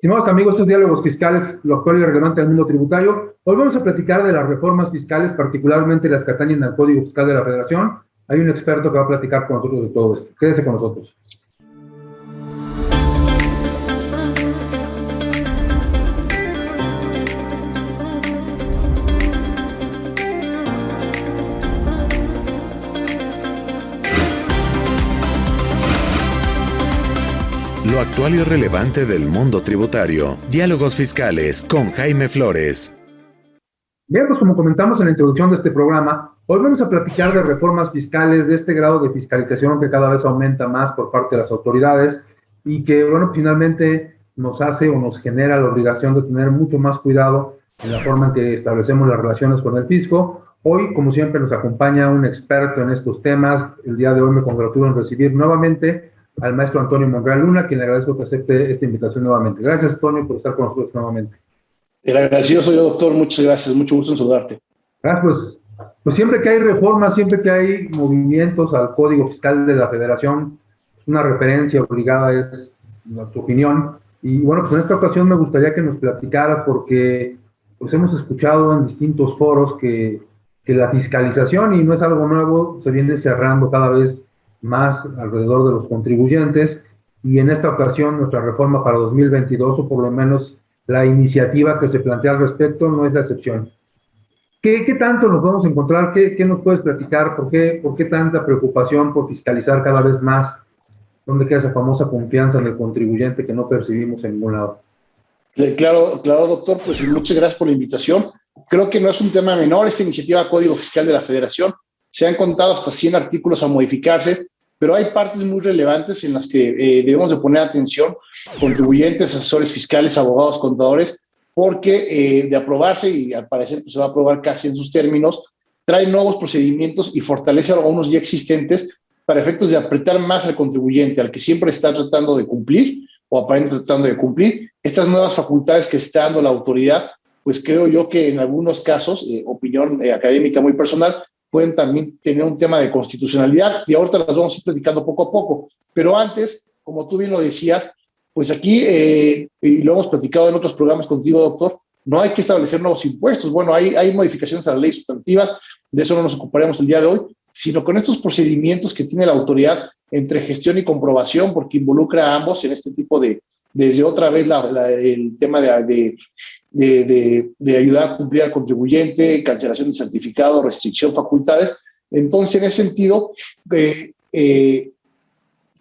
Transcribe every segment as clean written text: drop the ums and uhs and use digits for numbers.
Estimados amigos, estos diálogos fiscales, lo actual y relevante al mundo tributario. Hoy vamos a platicar de las reformas fiscales, particularmente las que atañen al Código Fiscal de la Federación. Hay un experto que va a platicar con nosotros de todo esto. Quédese con nosotros. Lo actual y relevante del mundo tributario. Diálogos fiscales con Jaime Flores. Bien, pues como comentamos en la introducción de este programa, hoy vamos a platicar de reformas fiscales, de este grado de fiscalización que cada vez aumenta más por parte de las autoridades y que, bueno, finalmente nos hace o nos genera la obligación de tener mucho más cuidado en la forma en que establecemos las relaciones con el fisco. Hoy, como siempre, nos acompaña un experto en estos temas. El día de hoy me congratulo en recibir nuevamente al maestro Antonio Monreal Luna, a quien le agradezco que acepte esta invitación nuevamente. Gracias, Antonio, por estar con nosotros nuevamente. El agradecido soy yo, doctor. Muchas gracias. Mucho gusto en saludarte. Gracias, pues siempre que hay reformas, siempre que hay movimientos al Código Fiscal de la Federación, una referencia obligada es tu opinión. Y bueno, pues en esta ocasión me gustaría que nos platicaras, porque pues hemos escuchado en distintos foros que la fiscalización, y no es algo nuevo, se viene cerrando cada vez más alrededor de los contribuyentes, y en esta ocasión nuestra reforma para 2022, o por lo menos la iniciativa que se plantea al respecto, no es la excepción. ¿Qué tanto nos vamos a encontrar? ¿Qué nos puedes platicar? ¿Por qué tanta preocupación por fiscalizar cada vez más? ¿Dónde queda esa famosa confianza en el contribuyente que no percibimos en ningún lado? Claro, doctor, pues muchas gracias por la invitación. Creo que no es un tema menor esta iniciativa Código Fiscal de la Federación. Se han contado hasta 100 artículos a modificarse, pero hay partes muy relevantes en las que debemos de poner atención, contribuyentes, asesores fiscales, abogados, contadores, porque de aprobarse, y al parecer pues, se va a aprobar casi en sus términos, trae nuevos procedimientos y fortalece algunos ya existentes para efectos de apretar más al contribuyente, al que siempre está tratando de cumplir o aparentemente tratando de cumplir. Estas nuevas facultades que está dando la autoridad, pues creo yo que en algunos casos, opinión académica muy personal, pueden también tener un tema de constitucionalidad, y ahorita las vamos a ir platicando poco a poco. Pero antes, como tú bien lo decías, pues aquí, y lo hemos platicado en otros programas contigo, doctor, no hay que establecer nuevos impuestos. Bueno, hay modificaciones a las leyes sustantivas, de eso no nos ocuparemos el día de hoy, sino con estos procedimientos que tiene la autoridad entre gestión y comprobación, porque involucra a ambos en este tipo desde otra vez el tema de ayudar a cumplir al contribuyente, cancelación de certificado, restricción, facultades. Entonces, en ese sentido,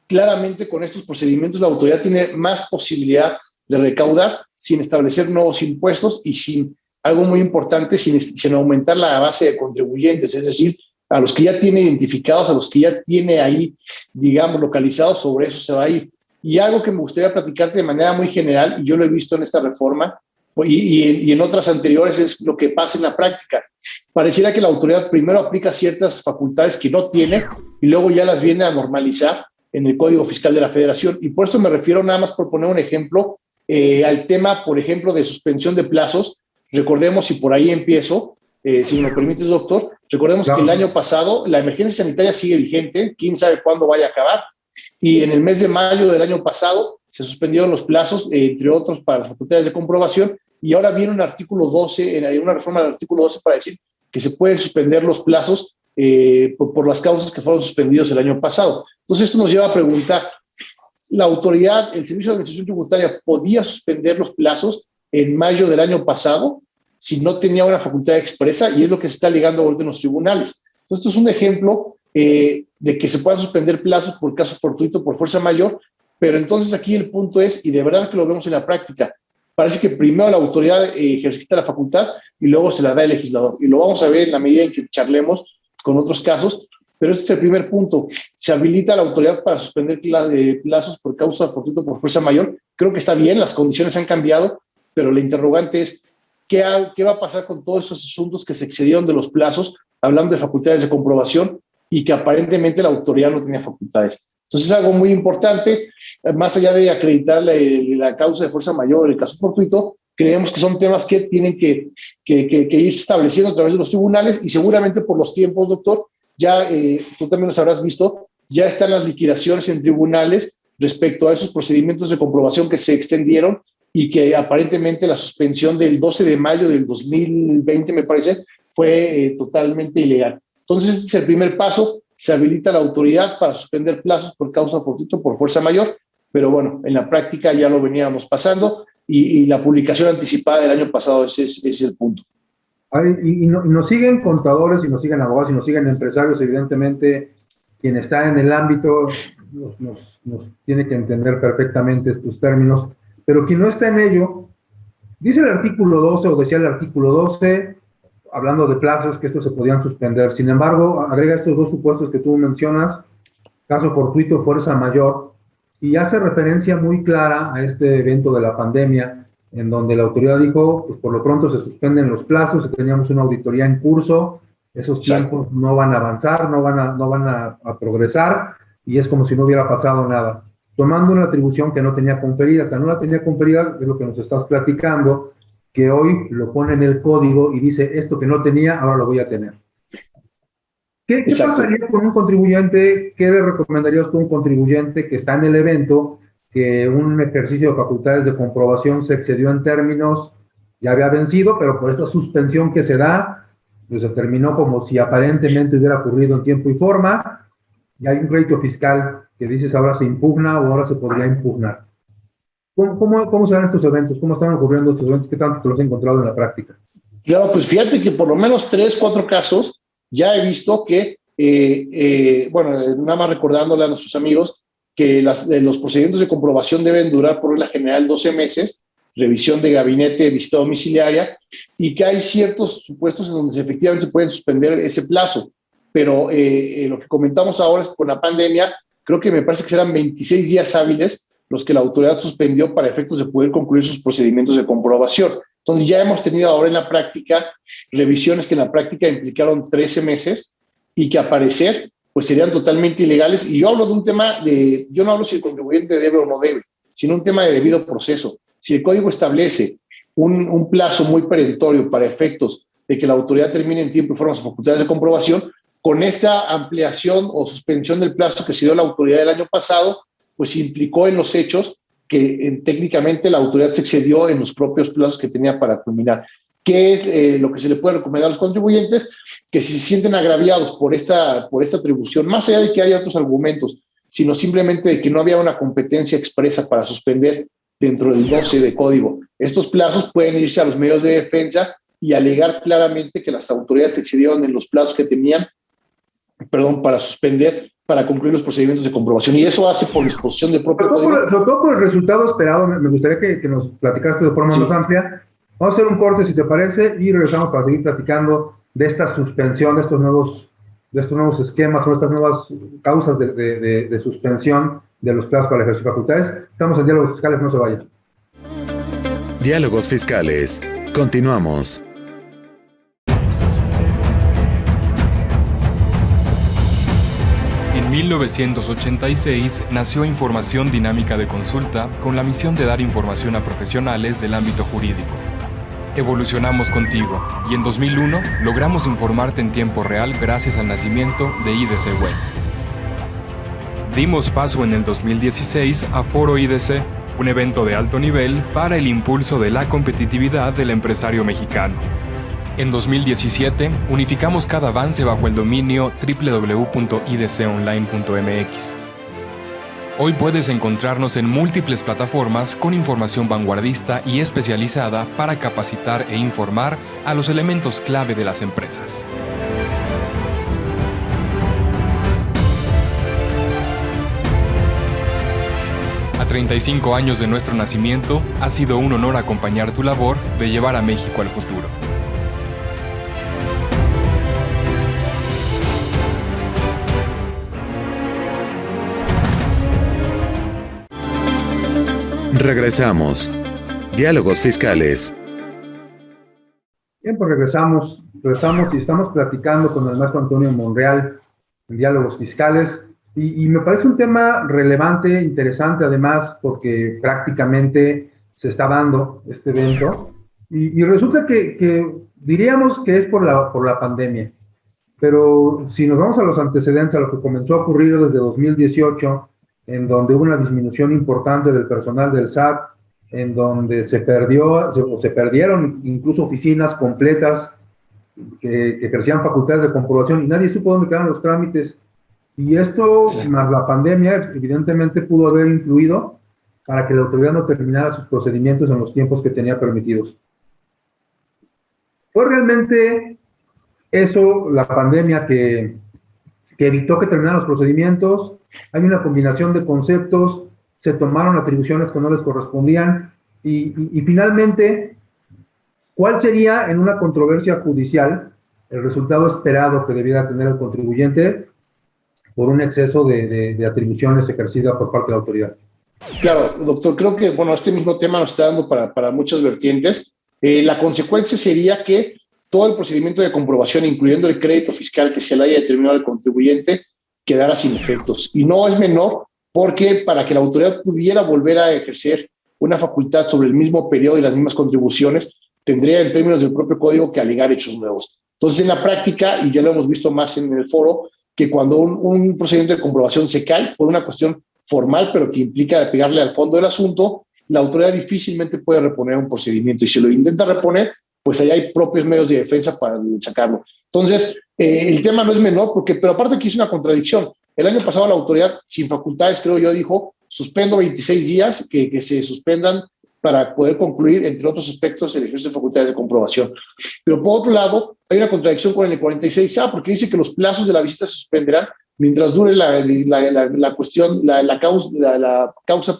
claramente con estos procedimientos la autoridad tiene más posibilidad de recaudar sin establecer nuevos impuestos y sin, algo muy importante, sin aumentar la base de contribuyentes, es decir, a los que ya tiene identificados, a los que ya tiene ahí, digamos, localizados, sobre eso se va a ir. Y algo que me gustaría platicarte de manera muy general, y yo lo he visto en esta reforma, y en otras anteriores, es lo que pasa en la práctica. Pareciera que la autoridad primero aplica ciertas facultades que no tiene y luego ya las viene a normalizar en el Código Fiscal de la Federación. Y por eso me refiero, nada más por poner un ejemplo, al tema, por ejemplo, de suspensión de plazos. Recordemos, y por ahí empiezo, si me lo permites, doctor, recordemos que el año pasado la emergencia sanitaria sigue vigente, quién sabe cuándo vaya a acabar, y en el mes de mayo del año pasado se suspendieron los plazos, entre otros, para las facultades de comprobación, y ahora viene un artículo 12, hay una reforma del artículo 12 para decir que se pueden suspender los plazos por las causas que fueron suspendidos el año pasado. Entonces, esto nos lleva a preguntar, ¿la autoridad, el Servicio de Administración Tributaria, podía suspender los plazos en mayo del año pasado si no tenía una facultad expresa? Y es lo que se está alegando ahorita en los tribunales. Entonces, esto es un ejemplo de que se puedan suspender plazos por caso fortuito, por fuerza mayor, pero entonces aquí el punto es, y de verdad que lo vemos en la práctica, parece que primero la autoridad ejercita la facultad y luego se la da el legislador. Y lo vamos a ver en la medida en que charlemos con otros casos, pero este es el primer punto. Se habilita a la autoridad para suspender plazos por causa fortuito, por fuerza mayor. Creo que está bien, las condiciones han cambiado, pero la interrogante es, ¿qué va a pasar con todos esos asuntos que se excedieron de los plazos, hablando de facultades de comprobación, y que aparentemente la autoridad no tenía facultades? Entonces es algo muy importante, más allá de acreditar la causa de fuerza mayor, el caso fortuito, creemos que son temas que tienen que irse estableciendo a través de los tribunales, y seguramente por los tiempos, doctor, ya tú también los habrás visto, ya están las liquidaciones en tribunales respecto a esos procedimientos de comprobación que se extendieron y que aparentemente la suspensión del 12 de mayo del 2020, me parece, fue totalmente ilegal. Entonces, este es el primer paso. Se habilita la autoridad para suspender plazos por causa fortuita, por fuerza mayor, pero bueno, en la práctica ya lo veníamos pasando y la publicación anticipada del año pasado ese es el punto. Nos siguen contadores y nos siguen abogados y nos siguen empresarios, evidentemente, quien está en el ámbito nos tiene que entender perfectamente estos términos, pero quien no está en ello, dice el artículo 12 o decía el artículo 12, hablando de plazos, que estos se podían suspender. Sin embargo, agrega estos dos supuestos que tú mencionas, caso fortuito, fuerza mayor, y hace referencia muy clara a este evento de la pandemia, en donde la autoridad dijo, pues por lo pronto se suspenden los plazos, teníamos una auditoría en curso, esos tiempos no van a avanzar, no van a progresar, y es como si no hubiera pasado nada, tomando una atribución que no tenía conferida, que no la tenía conferida, es lo que nos estás platicando, que hoy lo pone en el código y dice, esto que no tenía, ahora lo voy a tener. ¿Qué pasaría con un contribuyente? ¿Qué le recomendarías tú a un contribuyente que está en el evento, que un ejercicio de facultades de comprobación se excedió en términos, ya había vencido, pero por esta suspensión que se da, pues se terminó como si aparentemente hubiera ocurrido en tiempo y forma, y hay un crédito fiscal que dices ahora se impugna o ahora se podría impugnar? ¿Cómo se dan estos eventos? ¿Cómo están ocurriendo estos eventos? ¿Qué tanto te los has encontrado en la práctica? Claro, pues fíjate que por lo menos 3, 4 casos ya he visto que, bueno, nada más recordándole a nuestros amigos que los procedimientos de comprobación deben durar por regla general 12 meses, revisión de gabinete, visita domiciliaria, y que hay ciertos supuestos en donde efectivamente se pueden suspender ese plazo. Pero lo que comentamos ahora es con la pandemia, creo que me parece que serán 26 días hábiles los que la autoridad suspendió para efectos de poder concluir sus procedimientos de comprobación. Entonces ya hemos tenido ahora en la práctica revisiones que en la práctica implicaron 13 meses y que a parecer pues serían totalmente ilegales. Y yo hablo de un tema yo no hablo si el contribuyente debe o no debe, sino un tema de debido proceso. Si el código establece un plazo muy perentorio para efectos de que la autoridad termine en tiempo y forma sus facultades de comprobación, con esta ampliación o suspensión del plazo que se dio la autoridad el año pasado, pues implicó en los hechos que técnicamente la autoridad se excedió en los propios plazos que tenía para culminar. ¿Qué es lo que se le puede recomendar a los contribuyentes? Que si se sienten agraviados por esta atribución, más allá de que haya otros argumentos, sino simplemente de que no había una competencia expresa para suspender dentro del 12 de código, estos plazos pueden irse a los medios de defensa y alegar claramente que las autoridades se excedieron en los plazos que tenían, para suspender, para concluir los procedimientos de comprobación. Y eso hace por disposición del propio código. Sobre todo por el resultado esperado, me gustaría que nos platicaste de forma más amplia. Vamos a hacer un corte, si te parece, y regresamos para seguir platicando de esta suspensión, de estos nuevos esquemas o estas nuevas causas de suspensión de los plazos para el ejercicio de facultades. Estamos en Diálogos Fiscales, no se vayan. Diálogos Fiscales. Continuamos. En 1986 nació Información Dinámica de Consulta con la misión de dar información a profesionales del ámbito jurídico. Evolucionamos contigo y en 2001 logramos informarte en tiempo real gracias al nacimiento de IDC Web. Dimos paso en el 2016 a Foro IDC, un evento de alto nivel para el impulso de la competitividad del empresario mexicano. En 2017, unificamos cada avance bajo el dominio www.idconline.mx. Hoy puedes encontrarnos en múltiples plataformas con información vanguardista y especializada para capacitar e informar a los elementos clave de las empresas. A 35 años de nuestro nacimiento, ha sido un honor acompañar tu labor de llevar a México al futuro. Regresamos. Diálogos Fiscales. Bien, pues regresamos y estamos platicando con el maestro Antonio Monreal en Diálogos Fiscales y me parece un tema relevante, interesante además, porque prácticamente se está dando este evento y resulta que diríamos que es por la pandemia, pero si nos vamos a los antecedentes, a lo que comenzó a ocurrir desde 2018, en donde hubo una disminución importante del personal del SAT, en donde se perdieron incluso oficinas completas que ejercían facultades de comprobación y nadie supo dónde quedaron los trámites. Y esto, sí, más la pandemia, evidentemente pudo haber influido para que la autoridad no terminara sus procedimientos en los tiempos que tenía permitidos. Fue realmente eso, la pandemia, que evitó que terminaran los procedimientos. Hay una combinación de conceptos, se tomaron atribuciones que no les correspondían y finalmente, ¿cuál sería en una controversia judicial el resultado esperado que debiera tener el contribuyente por un exceso de atribuciones ejercidas por parte de la autoridad? Claro, doctor, creo que este mismo tema nos está dando para muchas vertientes. La consecuencia sería que todo el procedimiento de comprobación, incluyendo el crédito fiscal que se le haya determinado al contribuyente, quedara sin efectos. Y no es menor porque para que la autoridad pudiera volver a ejercer una facultad sobre el mismo periodo y las mismas contribuciones, tendría en términos del propio código que alegar hechos nuevos. Entonces, en la práctica, y ya lo hemos visto más en el foro, que cuando un procedimiento de comprobación se cae por una cuestión formal, pero que implica pegarle al fondo del asunto, la autoridad difícilmente puede reponer un procedimiento. Y si lo intenta reponer, pues allá hay propios medios de defensa para sacarlo. Entonces, el tema no es menor, pero aparte aquí es una contradicción. El año pasado la autoridad, sin facultades, creo yo, dijo, suspendo 26 días, que se suspendan para poder concluir, entre otros aspectos, el ejercicio de facultades de comprobación. Pero por otro lado, hay una contradicción con el 46A, porque dice que los plazos de la visita se suspenderán mientras dure la cuestión, la causa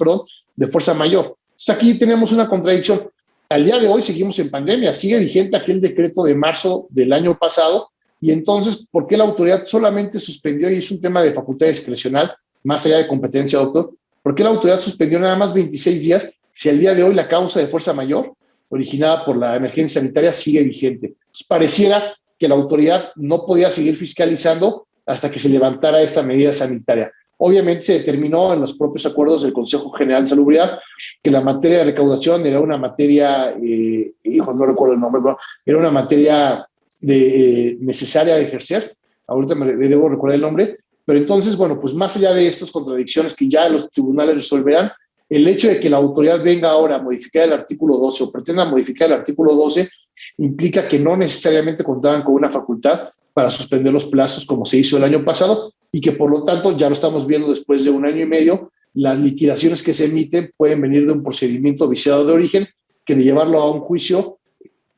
de fuerza mayor. Entonces aquí tenemos una contradicción. Al día de hoy seguimos en pandemia, sigue vigente aquel decreto de marzo del año pasado, y entonces, ¿por qué la autoridad solamente suspendió, y es un tema de facultad discrecional, más allá de competencia, doctor, por qué la autoridad suspendió nada más 26 días si al día de hoy la causa de fuerza mayor, originada por la emergencia sanitaria, sigue vigente? Entonces, pareciera que la autoridad no podía seguir fiscalizando hasta que se levantara esta medida sanitaria. Obviamente se determinó en los propios acuerdos del Consejo General de Salubridad que la materia de recaudación era una materia, no recuerdo el nombre, pero era una materia necesaria de ejercer. Ahorita me debo recordar el nombre, pero entonces, pues más allá de estas contradicciones que ya los tribunales resolverán, el hecho de que la autoridad venga ahora a modificar el artículo 12 o pretenda modificar el artículo 12 implica que no necesariamente contaban con una facultad para suspender los plazos como se hizo el año pasado y que por lo tanto ya lo estamos viendo después de un año y medio, las liquidaciones que se emiten pueden venir de un procedimiento viciado de origen que de llevarlo a un juicio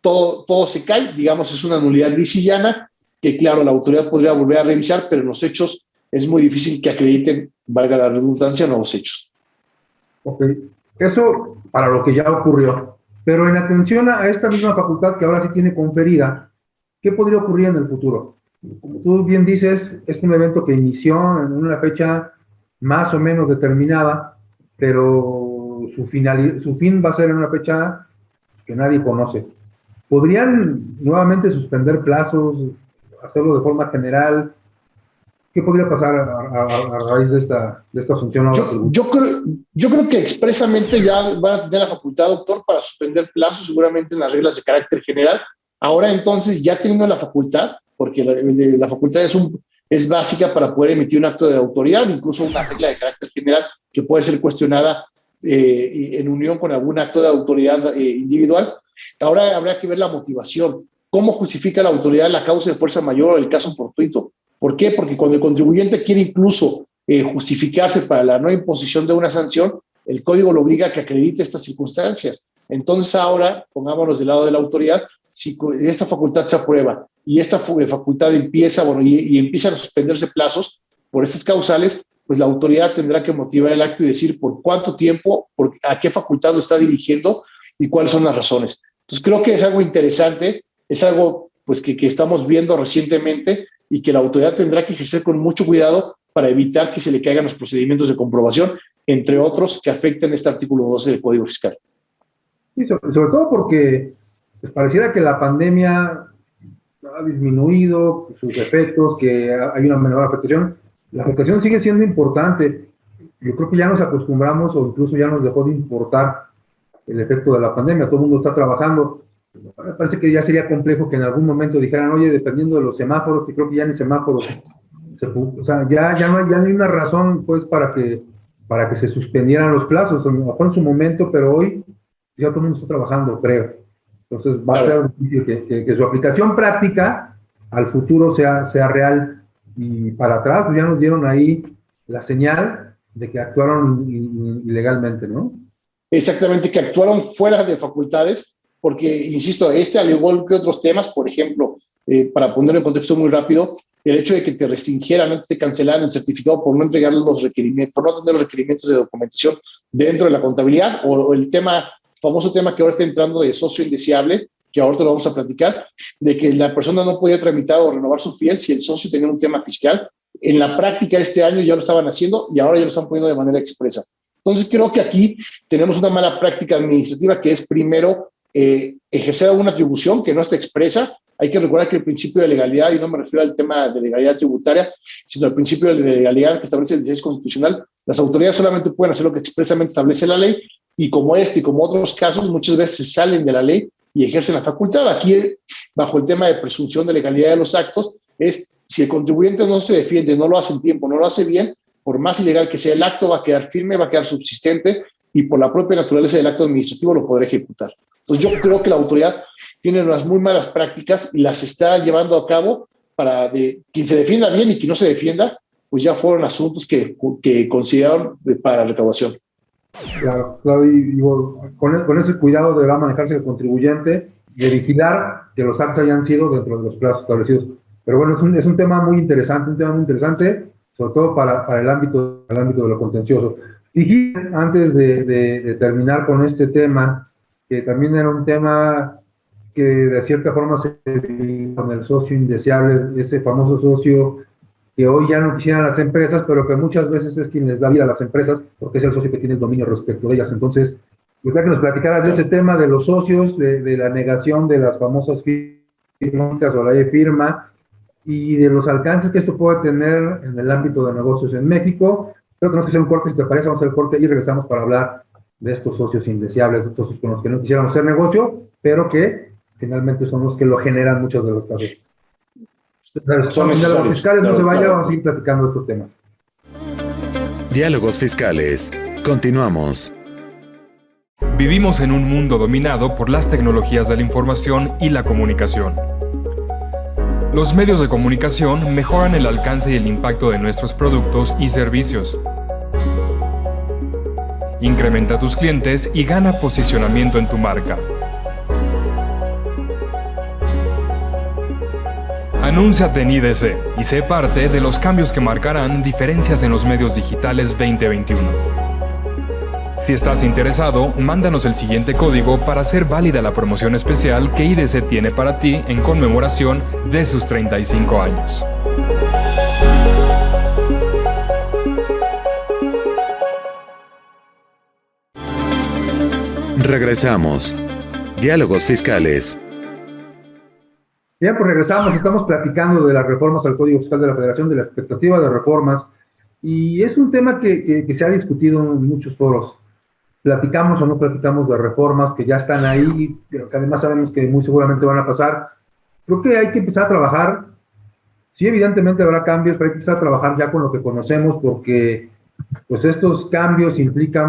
todo se cae, digamos, es una nulidad lisillana que claro, la autoridad podría volver a revisar, pero en los hechos es muy difícil que acrediten, valga la redundancia, nuevos hechos. Ok, eso para lo que ya ocurrió, pero en atención a esta misma facultad que ahora sí tiene conferida, ¿qué podría ocurrir en el futuro? Como tú bien dices, es un evento que inició en una fecha más o menos determinada, pero su fin va a ser en una fecha que nadie conoce. ¿Podrían nuevamente suspender plazos, hacerlo de forma general? ¿Qué podría pasar a raíz de esta función? Yo creo que expresamente ya van a tener la facultad, doctor, para suspender plazos, seguramente en las reglas de carácter general. Ahora entonces, ya teniendo la facultad, porque la facultad es básica para poder emitir un acto de autoridad, incluso una regla de carácter general que puede ser cuestionada en unión con algún acto de autoridad individual. Ahora habrá que ver la motivación. ¿Cómo justifica la autoridad la causa de fuerza mayor o el caso fortuito? ¿Por qué? Porque cuando el contribuyente quiere incluso justificarse para la no imposición de una sanción, el código lo obliga a que acredite estas circunstancias. Entonces ahora, pongámonos del lado de la autoridad, si esta facultad se aprueba y esta facultad empieza, y empiezan a suspenderse plazos por estas causales, pues la autoridad tendrá que motivar el acto y decir por cuánto tiempo, a qué facultad lo está dirigiendo y cuáles son las razones. Entonces creo que es algo interesante, es algo pues que estamos viendo recientemente y que la autoridad tendrá que ejercer con mucho cuidado para evitar que se le caigan los procedimientos de comprobación, entre otros que afecten este artículo 12 del Código Fiscal. Sí, sobre todo porque pues, pareciera que la pandemia ha disminuido sus efectos, que hay una menor afectación. La afectación sigue siendo importante. Yo creo que ya nos acostumbramos o incluso ya nos dejó de importar el efecto de la pandemia. Todo el mundo está trabajando. Me parece que ya sería complejo que en algún momento dijeran, oye, dependiendo de los semáforos, que creo que ya ni semáforos, o sea, ya no hay una razón pues para que se suspendieran los plazos, a lo mejor en su momento, pero hoy ya todo el mundo está trabajando, creo. Entonces va a Claro. ser difícil que su aplicación práctica al futuro sea real. Y para atrás, pues ya nos dieron ahí la señal de que actuaron ilegalmente, ¿no? Exactamente, que actuaron fuera de facultades, porque, insisto, al igual que otros temas, por ejemplo, para ponerlo en contexto muy rápido, el hecho de que te restringieran antes de cancelar el certificado por no entregar los requerimientos, por no tener los requerimientos de documentación dentro de la contabilidad, o el famoso tema que ahora está entrando de socio indeseable, que ahorita lo vamos a platicar, de que la persona no podía tramitar o renovar su fiel si el socio tenía un tema fiscal. En la práctica este año ya lo estaban haciendo y ahora ya lo están poniendo de manera expresa. Entonces creo que aquí tenemos una mala práctica administrativa que es primero ejercer alguna atribución que no esté expresa. Hay que recordar que el principio de legalidad, y no me refiero al tema de legalidad tributaria, sino al principio de legalidad que establece el 16 constitucional, las autoridades solamente pueden hacer lo que expresamente establece la ley, y como este y como otros casos, muchas veces se salen de la ley y ejercen la facultad. Aquí, bajo el tema de presunción de legalidad de los actos, es si el contribuyente no se defiende, no lo hace en tiempo, no lo hace bien, por más ilegal que sea el acto, va a quedar firme, va a quedar subsistente y por la propia naturaleza del acto administrativo lo podrá ejecutar. Entonces yo creo que la autoridad tiene unas muy malas prácticas y las está llevando a cabo para quien se defienda bien y quien no se defienda, pues ya fueron asuntos que consideraron para recaudación. Claro, claro, y con ese cuidado deberá manejarse el contribuyente de vigilar que los actos hayan sido dentro de los plazos establecidos. Pero bueno, es un tema muy interesante, sobre todo para el ámbito de lo contencioso. Y antes de terminar con este tema, que también era un tema que de cierta forma se vincula con el socio indeseable, ese famoso socio que hoy ya no quisieran las empresas, pero que muchas veces es quien les da vida a las empresas, porque es el socio que tiene el dominio respecto de ellas. Entonces, yo creo que nos platicaras de ese tema de los socios, de la negación de las famosas firmas o la e-firma, y de los alcances que esto puede tener en el ámbito de negocios en México. Creo que tenemos que hacer un corte, si te parece, vamos a hacer el corte y regresamos para hablar de estos socios indeseables, de estos socios con los que no quisiéramos hacer negocio, pero que finalmente son los que lo generan muchos de los casos. Son diálogos fiscales, no se vaya, vamos a seguir platicando de estos temas. Diálogos fiscales. Continuamos. Vivimos en un mundo dominado por las tecnologías de la información y la comunicación. Los medios de comunicación mejoran el alcance y el impacto de nuestros productos y servicios. Incrementa tus clientes y gana posicionamiento en tu marca. Anúnciate en IDC y sé parte de los cambios que marcarán diferencias en los medios digitales 2021. Si estás interesado, mándanos el siguiente código para hacer válida la promoción especial que IDC tiene para ti en conmemoración de sus 35 años. Regresamos. Diálogos fiscales. Bien, pues regresamos, estamos platicando de las reformas al Código Fiscal de la Federación, de la expectativa de reformas, y es un tema que se ha discutido en muchos foros. Platicamos o no platicamos de reformas que ya están ahí, pero que además sabemos que muy seguramente van a pasar. Creo que hay que empezar a trabajar. Sí, evidentemente habrá cambios, pero hay que empezar a trabajar ya con lo que conocemos, porque pues estos cambios implica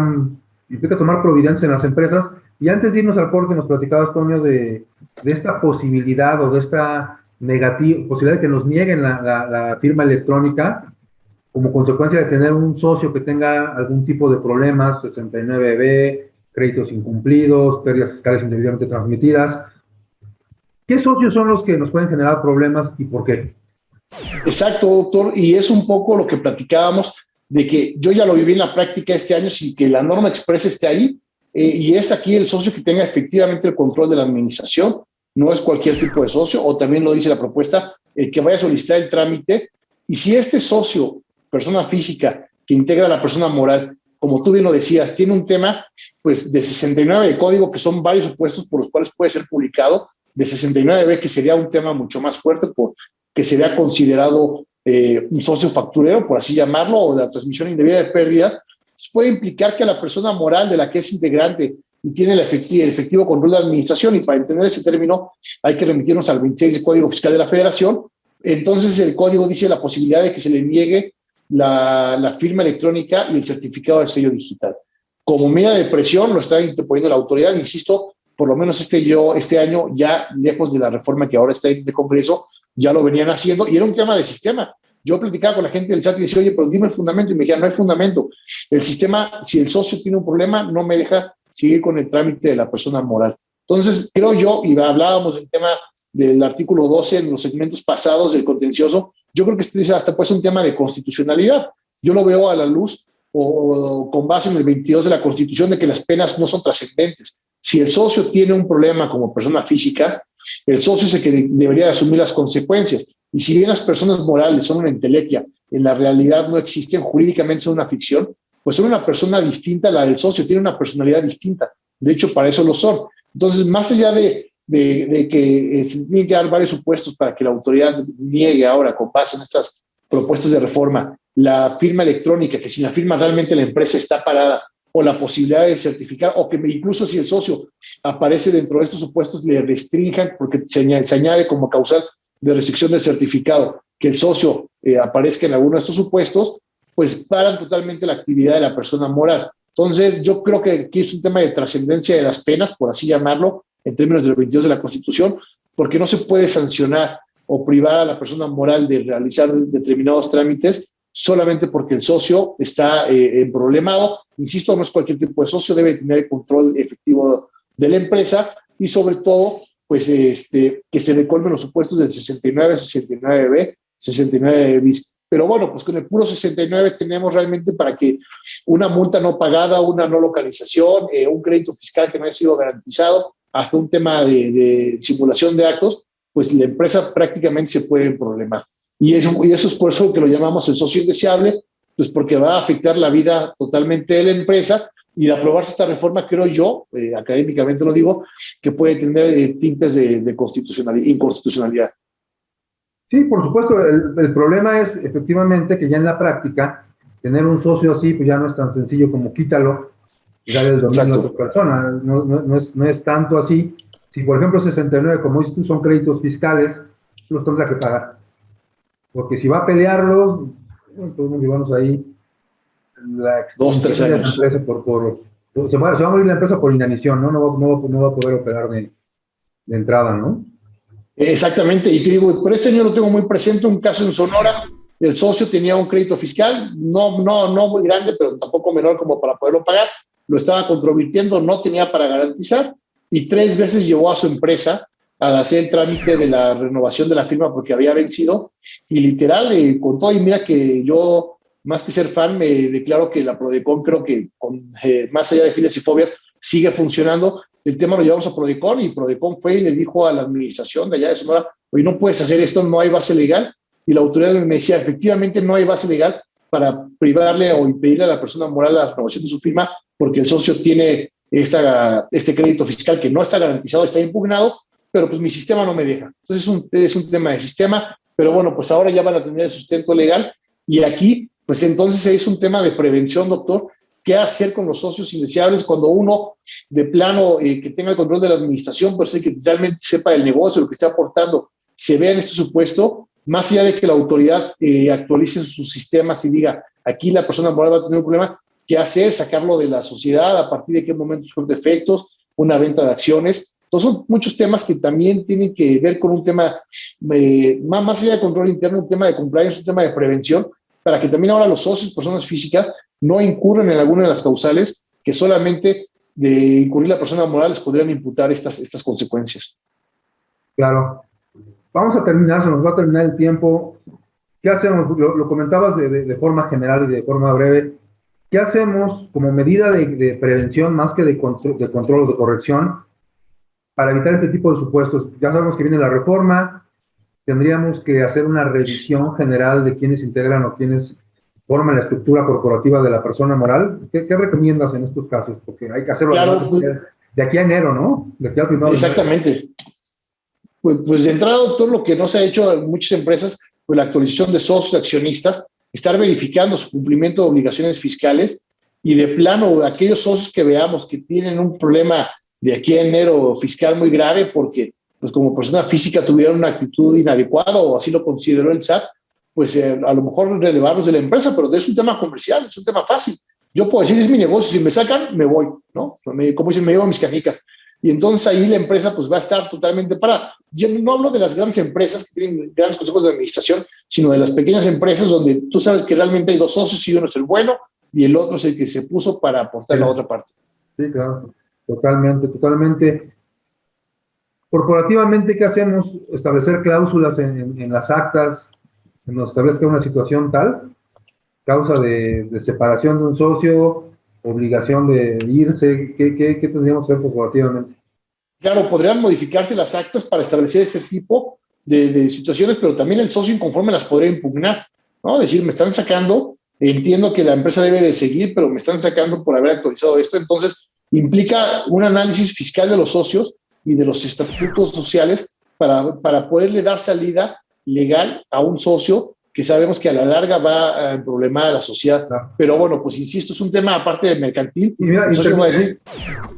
tomar providencias en las empresas. Y antes de irnos al corte, nos platicabas, Toño, de esta posibilidad o de esta posibilidad de que nos nieguen la firma electrónica como consecuencia de tener un socio que tenga algún tipo de problemas, 69B, créditos incumplidos, pérdidas fiscales indebidamente transmitidas. ¿Qué socios son los que nos pueden generar problemas y por qué? Exacto, doctor, y es un poco lo que platicábamos de que yo ya lo viví en la práctica este año sin que la norma expresa esté ahí, y es aquí el socio que tenga efectivamente el control de la administración, no es cualquier tipo de socio, o también lo dice la propuesta, que vaya a solicitar el trámite, y si este socio, persona física, que integra a la persona moral, como tú bien lo decías, tiene un tema pues de 69 de código, que son varios supuestos por los cuales puede ser publicado, de 69B, que sería un tema mucho más fuerte, que sería considerado un socio facturero, por así llamarlo, o de la transmisión indebida de pérdidas, pues puede implicar que la persona moral de la que es integrante y tiene el efectivo control de la administración, y para entender ese término hay que remitirnos al 26 del Código Fiscal de la Federación. Entonces el código dice la posibilidad de que se le niegue la firma electrónica y el certificado de sello digital. como medida de presión lo está interponiendo la autoridad, insisto, por lo menos este año, ya lejos de la reforma que ahora está en el Congreso, ya lo venían haciendo, y era un tema de sistema. Yo platicaba con la gente del chat y decía, oye, pero dime el fundamento, y me decían, no hay fundamento. El sistema, si el socio tiene un problema, no me deja seguir con el trámite de la persona moral. Entonces, creo yo, y hablábamos del tema del artículo 12 en los segmentos pasados del contencioso, yo creo que hasta puede ser un tema de constitucionalidad. Yo lo veo a la luz o con base en el 22 de la Constitución de que las penas no son trascendentes. Si el socio tiene un problema como persona física, el socio es el que debería asumir las consecuencias. Y si bien las personas morales son una entelequia, en la realidad no existen, jurídicamente son una ficción, pues son una persona distinta, la del socio tiene una personalidad distinta. De hecho, para eso lo son. Entonces, más allá de que se tienen que dar varios supuestos para que la autoridad niegue ahora, con base en estas propuestas de reforma, la firma electrónica, que sin la firma realmente la empresa está parada, o la posibilidad de certificar, o que incluso si el socio aparece dentro de estos supuestos, le restrinjan, porque se añade como causal de restricción del certificado, que el socio aparezca en alguno de estos supuestos, pues paran totalmente la actividad de la persona moral. Entonces, yo creo que aquí es un tema de trascendencia de las penas, por así llamarlo, en términos del 22 de la Constitución, porque no se puede sancionar o privar a la persona moral de realizar determinados trámites solamente porque el socio está problemado. Insisto, no es cualquier tipo de socio, debe tener el control efectivo de la empresa y sobre todo, pues, que se le colmen los supuestos del 69, 69B, 69 bis. Pero bueno, pues con el puro 69 tenemos realmente para que una multa no pagada, una no localización, un crédito fiscal que no haya sido garantizado, hasta un tema de simulación de actos, pues la empresa prácticamente se puede problemar. Y eso es por eso que lo llamamos el socio indeseable, pues porque va a afectar la vida totalmente de la empresa, y de aprobarse esta reforma, creo yo, académicamente lo digo, que puede tener tintes de inconstitucionalidad. Sí, por supuesto, el problema es efectivamente que ya en la práctica tener un socio así pues ya no es tan sencillo como quítalo y darle el dominio a otra persona, no es tanto así. Si por ejemplo 69, como dices tú, son créditos fiscales, los tendrá que pagar, porque si va a pelearlos, podemos llevarnos ahí la 2-3 años. De la empresa se va a morir la empresa por inanición, ¿no? No va a poder operar de entrada, ¿no? Exactamente, y te digo, por este año lo tengo muy presente, un caso en Sonora, el socio tenía un crédito fiscal, no muy grande, pero tampoco menor como para poderlo pagar, lo estaba controvirtiendo, no tenía para garantizar, y 3 veces llevó a su empresa a hacer el trámite de la renovación de la firma porque había vencido, y literal, con todo, y mira que yo, más que ser fan, me declaro que la Prodecon, creo que más allá de filias y fobias, sigue funcionando. El tema lo llevamos a Prodecon y Prodecon fue y le dijo a la administración de allá de Sonora, oye, no puedes hacer esto, no hay base legal. Y la autoridad me decía, efectivamente no hay base legal para privarle o impedirle a la persona moral la renovación de su firma porque el socio tiene este crédito fiscal que no está garantizado, está impugnado, pero pues mi sistema no me deja. Entonces es un tema de sistema, pero bueno, pues ahora ya van a tener el sustento legal y aquí, pues entonces es un tema de prevención, doctor. ¿Qué hacer con los socios indeseables cuando uno de plano que tenga el control de la administración, pues que realmente sepa el negocio, lo que está aportando, se vea en este supuesto, más allá de que la autoridad actualice sus sistemas y diga, aquí la persona moral va a tener un problema, ¿qué hacer? Sacarlo de la sociedad, a partir de qué momento son defectos, una venta de acciones. Entonces son muchos temas que también tienen que ver con un tema, más allá de control interno, un tema de compliance, un tema de prevención, para que también ahora los socios, personas físicas, no incurren en alguna de las causales que solamente de incurrir la persona moral les podrían imputar estas consecuencias. Claro. Vamos a terminar, se nos va a terminar el tiempo. ¿Qué hacemos? Lo comentabas de forma general y de forma breve. ¿Qué hacemos como medida de prevención más que de control o de corrección para evitar este tipo de supuestos? Ya sabemos que viene la reforma, tendríamos que hacer una revisión general de quiénes integran o quiénes forman la estructura corporativa de la persona moral. ¿Qué recomiendas en estos casos? Porque hay que hacerlo claro, de aquí a enero, ¿no? De aquí al primero. Exactamente. Pues de entrada, doctor, lo que no se ha hecho en muchas empresas, pues la actualización de socios accionistas, estar verificando su cumplimiento de obligaciones fiscales y de plano aquellos socios que veamos que tienen un problema de aquí a enero fiscal muy grave porque pues como persona física tuvieron una actitud inadecuada o así lo consideró el SAT, pues a lo mejor relevarlos de la empresa, pero es un tema comercial, es un tema fácil. Yo puedo decir, es mi negocio, si me sacan, me voy, ¿no? Como dicen, me llevo mis canicas. Y entonces ahí la empresa pues va a estar totalmente parada. Yo no hablo de las grandes empresas que tienen grandes consejos de administración, sino de las pequeñas empresas donde tú sabes que realmente hay dos socios y uno es el bueno y el otro es el que se puso para aportar la otra parte. Sí, claro, totalmente. Corporativamente, ¿qué hacemos? Establecer cláusulas en las actas, que nos establezca una situación tal, causa de separación de un socio, obligación de irse, ¿qué tendríamos que hacer corporativamente? Claro, podrían modificarse las actas para establecer este tipo de situaciones, pero también el socio inconforme las podría impugnar, ¿no? Decir, me están sacando, entiendo que la empresa debe de seguir, pero me están sacando por haber actualizado esto. Entonces, implica un análisis fiscal de los socios y de los estatutos sociales para poderle dar salida legal a un socio que sabemos que a la larga va a problemar a la sociedad. Claro. Pero bueno, pues insisto, es un tema aparte de mercantil. Y mira,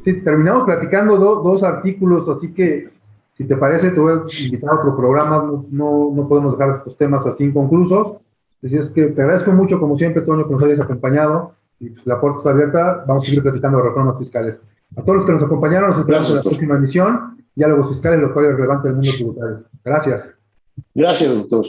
terminamos platicando dos artículos, así que si te parece te voy a invitar a otro programa, no podemos dejar estos temas así inconclusos. Así es que te agradezco mucho, como siempre, Toño, que nos hayas acompañado, y pues, la puerta está abierta, vamos a seguir platicando de reformas fiscales. A todos los que nos acompañaron, nos esperamos en la próxima emisión, Diálogos Fiscales, lo cual es relevante del mundo tributario. Gracias. Gracias, doctor.